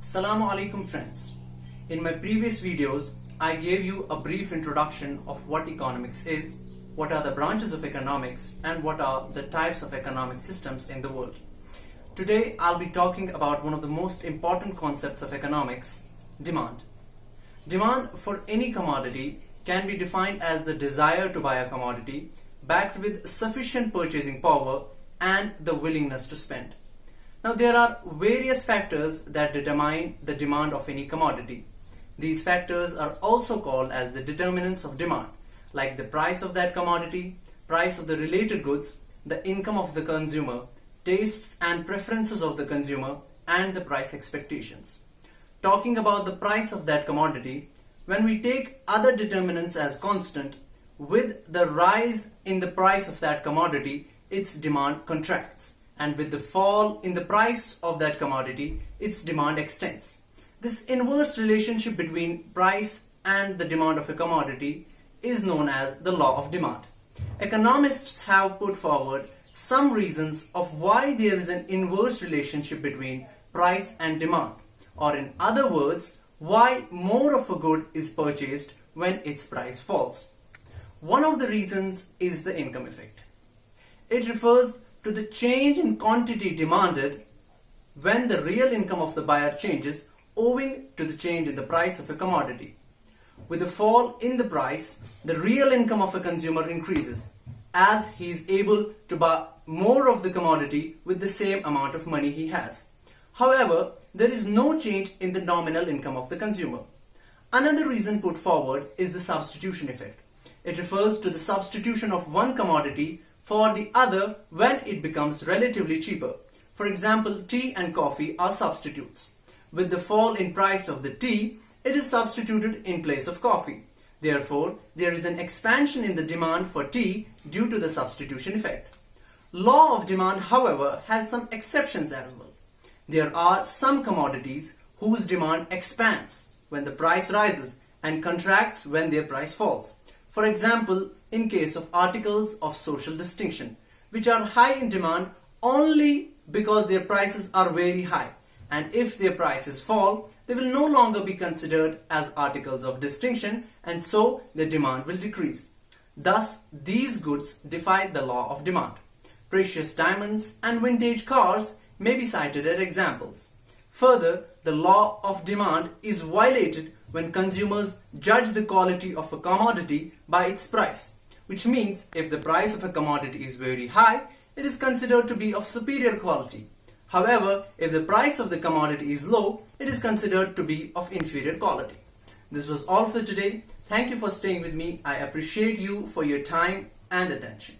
Assalamu alaikum friends. In my previous videos, I gave you a brief introduction of what economics is, what are the branches of economics, and what are the types of economic systems in the world. Today, I'll be talking about one of the most important concepts of economics, demand. Demand for any commodity can be defined as the desire to buy a commodity backed with sufficient purchasing power and the willingness to spend. Now, there are various factors that determine the demand of any commodity. These factors are also called as the determinants of demand, like the price of that commodity, price of the related goods, the income of the consumer, tastes and preferences of the consumer, and the price expectations. Talking about the price of that commodity, when we take other determinants as constant, with the rise in the price of that commodity, its demand contracts. And with the fall in the price of that commodity, its demand extends. This inverse relationship between price and the demand of a commodity is known as the law of demand. Economists have put forward some reasons of why there is an inverse relationship between price and demand, or in other words, why more of a good is purchased when its price falls. One of the reasons is the income effect. It refers to the change in quantity demanded when the real income of the buyer changes owing to the change in the price of a commodity. With a fall in the price, the real income of a consumer increases as he is able to buy more of the commodity with the same amount of money he has. However, there is no change in the nominal income of the consumer. Another reason put forward is the substitution effect. It refers to the substitution of one commodity for the other when it becomes relatively cheaper. For example, tea and coffee are substitutes. With the fall in price of the tea, it is substituted in place of coffee. Therefore, there is an expansion in the demand for tea due to the substitution effect. Law of demand, however, has some exceptions as well. There are some commodities whose demand expands when the price rises and contracts when their price falls. For example, in case of articles of social distinction, which are high in demand only because their prices are very high, and if their prices fall, they will no longer be considered as articles of distinction, and so their demand will decrease. Thus, these goods defy the law of demand. Precious diamonds and vintage cars may be cited as examples. Further, the law of demand is violated when consumers judge the quality of a commodity by its price, which means if the price of a commodity is very high, it is considered to be of superior quality. However, if the price of the commodity is low, it is considered to be of inferior quality. This was all for today. Thank you for staying with me. I appreciate you for your time and attention.